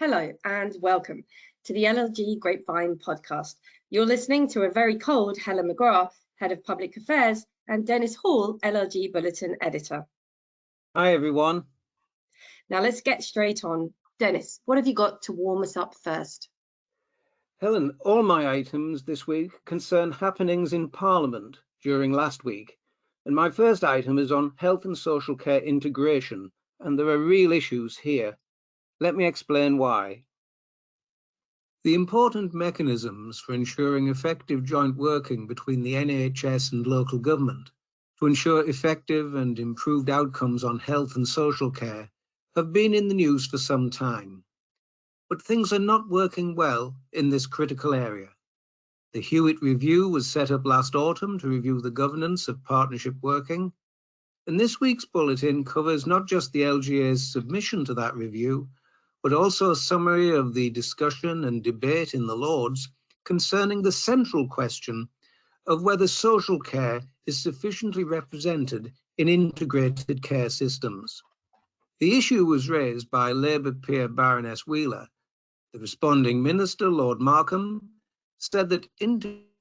Hello and welcome to the LLG Grapevine podcast. You're listening to a very cold Helen McGrath, Head of Public Affairs, and Dennis Hall, LLG Bulletin Editor. Hi, everyone. Now let's get straight on. Dennis, what have you got to warm us up first? Helen, all my items this week concern happenings in Parliament during last week. And my first item is on health and social care integration, and there are real issues here. Let me explain why. The important mechanisms for ensuring effective joint working between the NHS and local government to ensure effective and improved outcomes on health and social care have been in the news for some time. But things are not working well in this critical area. The Hewitt Review was set up last autumn to review the governance of partnership working, and this week's bulletin covers not just the LGA's submission to that review, but also a summary of the discussion and debate in the Lords concerning the central question of whether social care is sufficiently represented in integrated care systems. The issue was raised by Labour peer Baroness Wheeler. The responding minister, Lord Markham, said that integrated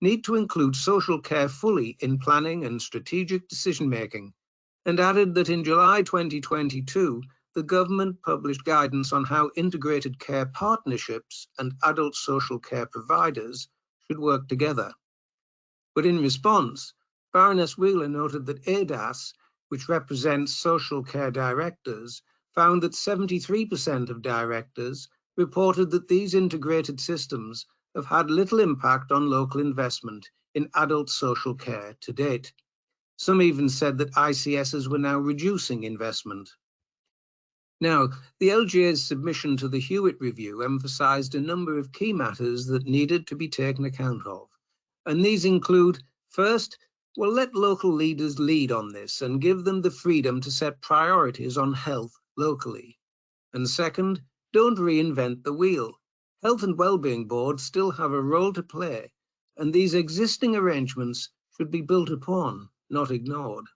need to include social care fully in planning and strategic decision-making, and added that in July 2022, the government published guidance on how integrated care partnerships and adult social care providers should work together. But in response, Baroness Wheeler noted that ADAS, which represents social care directors, found that 73% of directors reported that these integrated systems have had little impact on local investment in adult social care to date. Some even said that ICSs were now reducing investment. Now, the LGA's submission to the Hewitt Review emphasised a number of key matters that needed to be taken account of. And these include, first, well, let local leaders lead on this and give them the freedom to set priorities on health locally. And second, don't reinvent the wheel. Health and Wellbeing Boards still have a role to play, and these existing arrangements should be built upon, not ignored.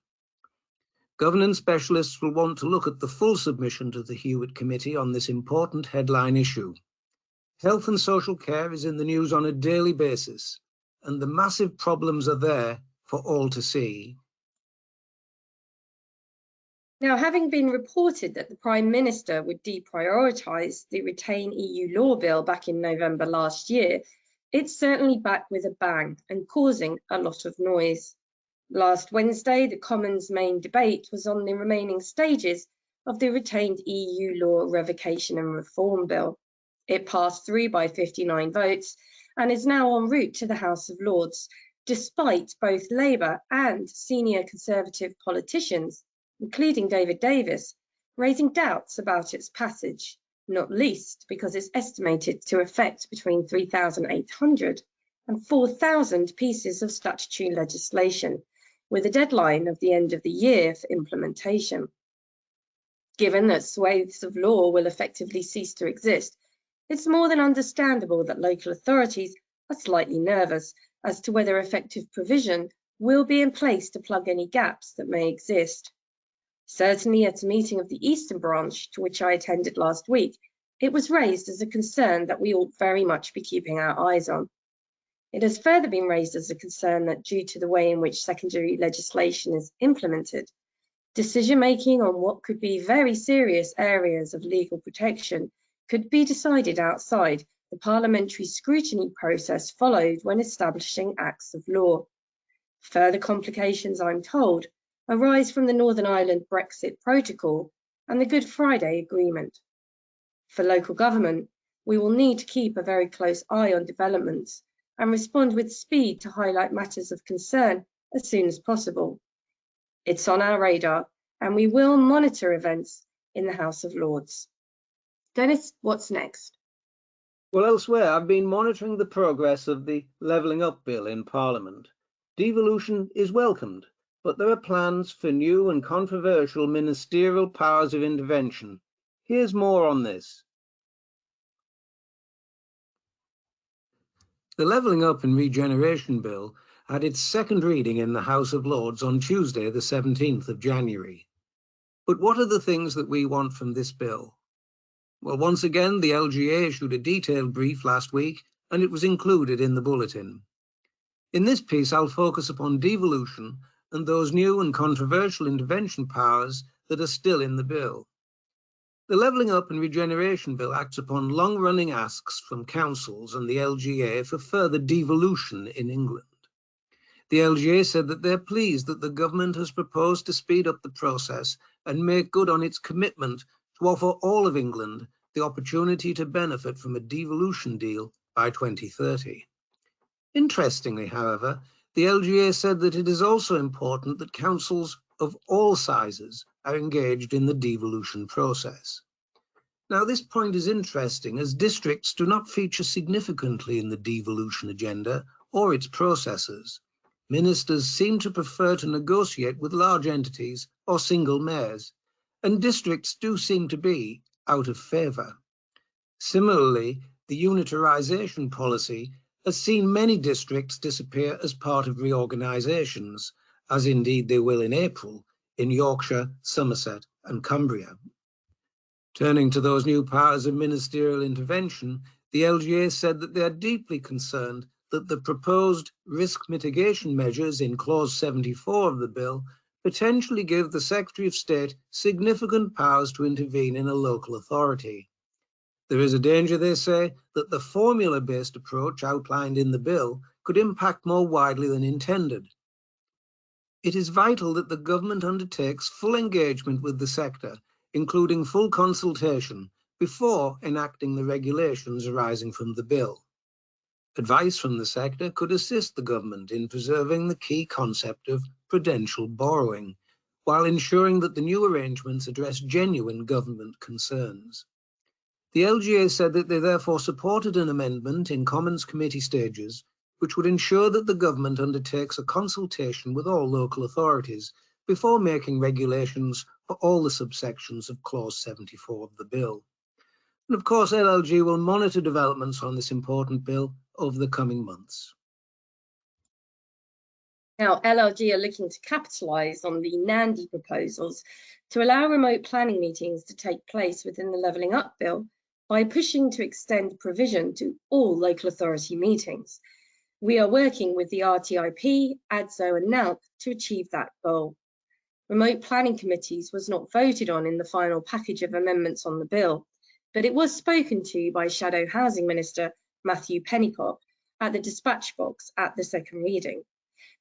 Governance specialists will want to look at the full submission to the Hewitt Committee on this important headline issue. Health and social care is in the news on a daily basis, and the massive problems are there for all to see. Now, having been reported that the Prime Minister would deprioritise the Retain EU Law Bill back in November last year, it's certainly back with a bang and causing a lot of noise. Last Wednesday, the Commons' main debate was on the remaining stages of the retained EU law revocation and reform bill. It passed through by 59 votes and is now en route to the House of Lords, despite both Labour and senior Conservative politicians, including David Davis, raising doubts about its passage, not least because it's estimated to affect between 3,800 and 4,000 pieces of statutory legislation, with a deadline of the end of the year for implementation. Given that swathes of law will effectively cease to exist, it's more than understandable that local authorities are slightly nervous as to whether effective provision will be in place to plug any gaps that may exist. Certainly at a meeting of the Eastern Branch, to which I attended last week, it was raised as a concern that we ought very much be keeping our eyes on. It has further been raised as a concern that due to the way in which secondary legislation is implemented, decision-making on what could be very serious areas of legal protection could be decided outside the parliamentary scrutiny process followed when establishing acts of law. Further complications, I'm told, arise from the Northern Ireland Brexit Protocol and the Good Friday Agreement. For local government, we will need to keep a very close eye on developments and respond with speed to highlight matters of concern as soon as possible. It's on our radar, and we will monitor events in the House of Lords. Dennis, what's next? Well, elsewhere, I've been monitoring the progress of the Levelling Up Bill in Parliament. Devolution is welcomed, but there are plans for new and controversial ministerial powers of intervention. Here's more on this. The Levelling Up and Regeneration Bill had its second reading in the House of Lords on Tuesday, the 17th of January. But what are the things that we want from this bill? Well, once again, the LGA issued a detailed brief last week, and it was included in the bulletin. In this piece, I'll focus upon devolution and those new and controversial intervention powers that are still in the bill. The Levelling Up and Regeneration Bill acts upon long-running asks from councils and the LGA for further devolution in England. The LGA said that they're pleased that the government has proposed to speed up the process and make good on its commitment to offer all of England the opportunity to benefit from a devolution deal by 2030. Interestingly, however, the LGA said that it is also important that councils of all sizes are engaged in the devolution process. Now, this point is interesting as districts do not feature significantly in the devolution agenda or its processes. Ministers seem to prefer to negotiate with large entities or single mayors, and districts do seem to be out of favour. Similarly, the unitarisation policy has seen many districts disappear as part of reorganisations, as indeed they will in April in Yorkshire, Somerset and Cumbria. Turning to those new powers of ministerial intervention, the LGA said that they are deeply concerned that the proposed risk mitigation measures in Clause 74 of the bill potentially give the Secretary of State significant powers to intervene in a local authority. There is a danger, they say, that the formula-based approach outlined in the bill could impact more widely than intended. It is vital that the government undertakes full engagement with the sector, including full consultation, before enacting the regulations arising from the bill. Advice from the sector could assist the government in preserving the key concept of prudential borrowing, while ensuring that the new arrangements address genuine government concerns. The LGA said that they therefore supported an amendment in Commons Committee stages, which would ensure that the government undertakes a consultation with all local authorities before making regulations for all the subsections of Clause 74 of the bill. And of course, LLG will monitor developments on this important bill over the coming months. Now, LLG are looking to capitalise on the NANDI proposals to allow remote planning meetings to take place within the Levelling Up bill by pushing to extend provision to all local authority meetings. We are working with the RTIP, ADSO and NALP to achieve that goal. Remote planning committees was not voted on in the final package of amendments on the bill, but it was spoken to by Shadow Housing Minister Matthew Pennycock at the dispatch box at the second reading.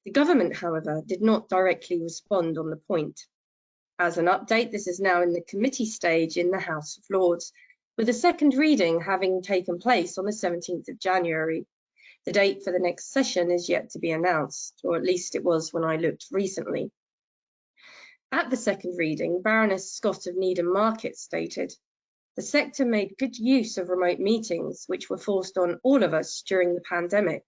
The government, however, did not directly respond on the point. As an update, this is now in the committee stage in the House of Lords, with the second reading having taken place on the 17th of January. The date for the next session is yet to be announced, or at least it was when I looked recently. At the second reading, Baroness Scott of Needham Market stated, "The sector made good use of remote meetings, which were forced on all of us during the pandemic.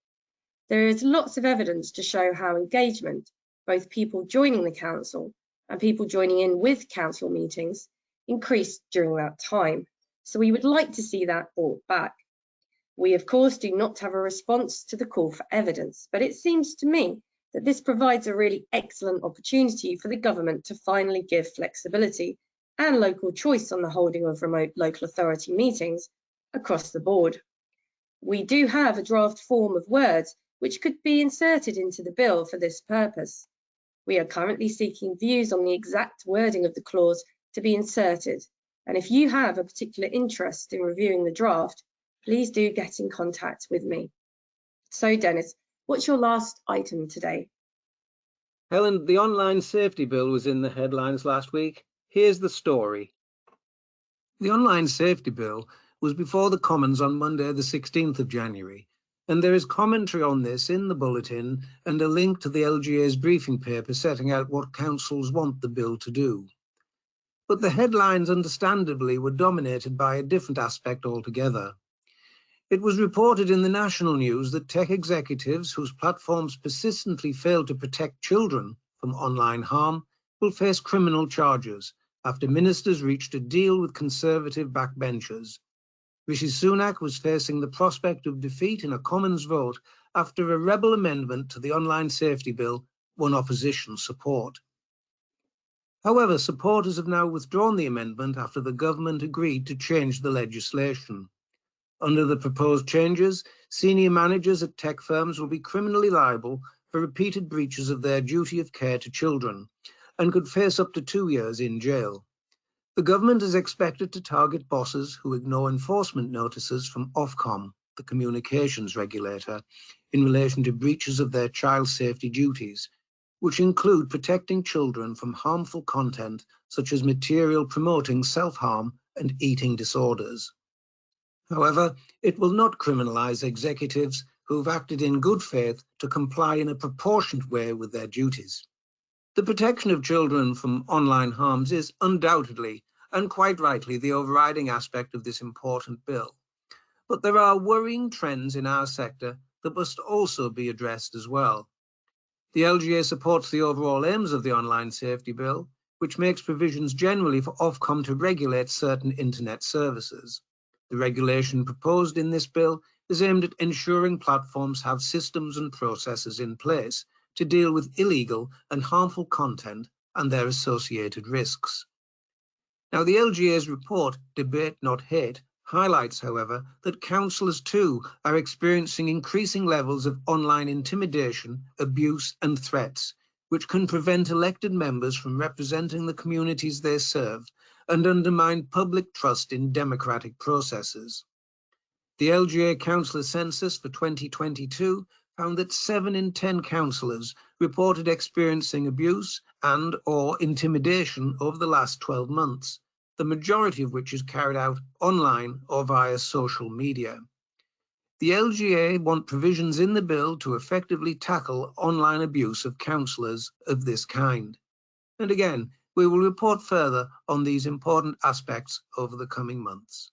There is lots of evidence to show how engagement, both people joining the council and people joining in with council meetings, increased during that time. So we would like to see that brought back. We, of course, do not have a response to the call for evidence, but it seems to me that this provides a really excellent opportunity for the government to finally give flexibility and local choice on the holding of remote local authority meetings across the board. We do have a draft form of words which could be inserted into the bill for this purpose. We are currently seeking views on the exact wording of the clause to be inserted, and if you have a particular interest in reviewing the draft, please do get in contact with me." So, Dennis, what's your last item today? Helen, the online safety bill was in the headlines last week. Here's the story. The online safety bill was before the Commons on Monday, the 16th of January, and there is commentary on this in the bulletin and a link to the LGA's briefing paper setting out what councils want the bill to do. But the headlines, understandably, were dominated by a different aspect altogether. It was reported in the national news that tech executives whose platforms persistently fail to protect children from online harm will face criminal charges after ministers reached a deal with Conservative backbenchers. Rishi Sunak was facing the prospect of defeat in a Commons vote after a rebel amendment to the online safety bill won opposition support. However, supporters have now withdrawn the amendment after the government agreed to change the legislation. Under the proposed changes, senior managers at tech firms will be criminally liable for repeated breaches of their duty of care to children and could face up to 2 years in jail. The government is expected to target bosses who ignore enforcement notices from Ofcom, the communications regulator, in relation to breaches of their child safety duties, which include protecting children from harmful content such as material promoting self-harm and eating disorders. However, it will not criminalise executives who have acted in good faith to comply in a proportionate way with their duties. The protection of children from online harms is undoubtedly, and quite rightly, the overriding aspect of this important bill. But there are worrying trends in our sector that must also be addressed as well. The LGA supports the overall aims of the Online Safety Bill, which makes provisions generally for Ofcom to regulate certain internet services. The regulation proposed in this bill is aimed at ensuring platforms have systems and processes in place to deal with illegal and harmful content and their associated risks. Now, the LGA's report, Debate Not Hate, highlights, however, that councillors too are experiencing increasing levels of online intimidation, abuse and threats, which can prevent elected members from representing the communities they serve and undermine public trust in democratic processes. The LGA councillor census for 2022 found that 7 in 10 councillors reported experiencing abuse and/or intimidation over the last 12 months, the majority of which is carried out online or via social media. The LGA want provisions in the bill to effectively tackle online abuse of councillors of this kind. And again, we will report further on these important aspects over the coming months.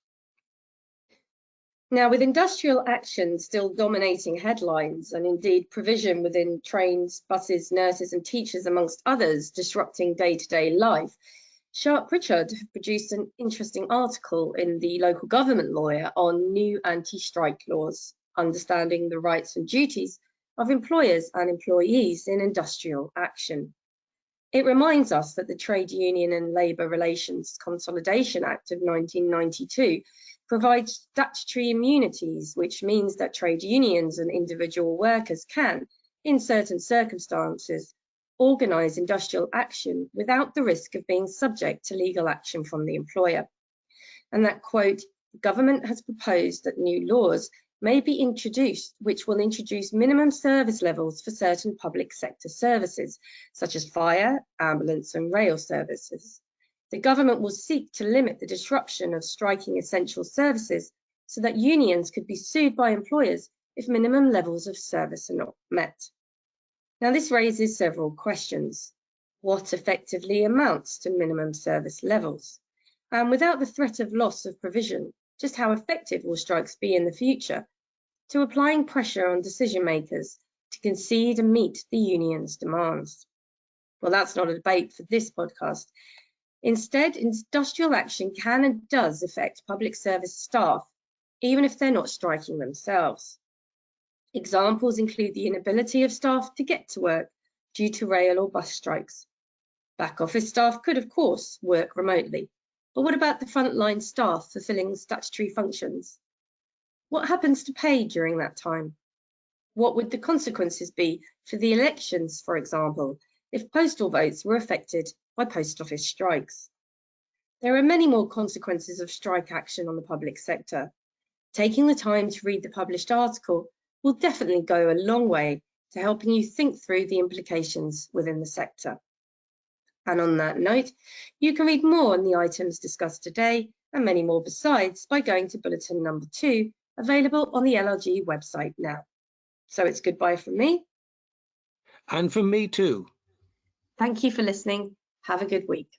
Now, with industrial action still dominating headlines and indeed provision within trains, buses, nurses and teachers, amongst others, disrupting day-to-day life, Sharp Pritchard produced an interesting article in the Local Government Lawyer on new anti-strike laws, understanding the rights and duties of employers and employees in industrial action. It reminds us that the Trade Union and Labour Relations Consolidation Act of 1992 provides statutory immunities, which means that trade unions and individual workers can, in certain circumstances, organise industrial action without the risk of being subject to legal action from the employer. And that, quote, the government has proposed that new laws may be introduced which will introduce minimum service levels for certain public sector services, such as fire, ambulance and rail services. The government will seek to limit the disruption of striking essential services so that unions could be sued by employers if minimum levels of service are not met. Now, this raises several questions. What effectively amounts to minimum service levels? And without the threat of loss of provision, just how effective will strikes be in the future? To applying pressure on decision makers to concede and meet the union's demands? Well, that's not a debate for this podcast. Instead, industrial action can and does affect public service staff, even if they're not striking themselves. Examples include the inability of staff to get to work due to rail or bus strikes. Back office staff could, of course, work remotely. But what about the frontline staff fulfilling statutory functions? What happens to pay during that time? What would the consequences be for the elections, for example, if postal votes were affected by post office strikes? There are many more consequences of strike action on the public sector. Taking the time to read the published article will definitely go a long way to helping you think through the implications within the sector. And on that note, you can read more on the items discussed today and many more besides by going to bulletin number 2, available on the LLG website now. So it's goodbye from me. And from me too. Thank you for listening. Have a good week.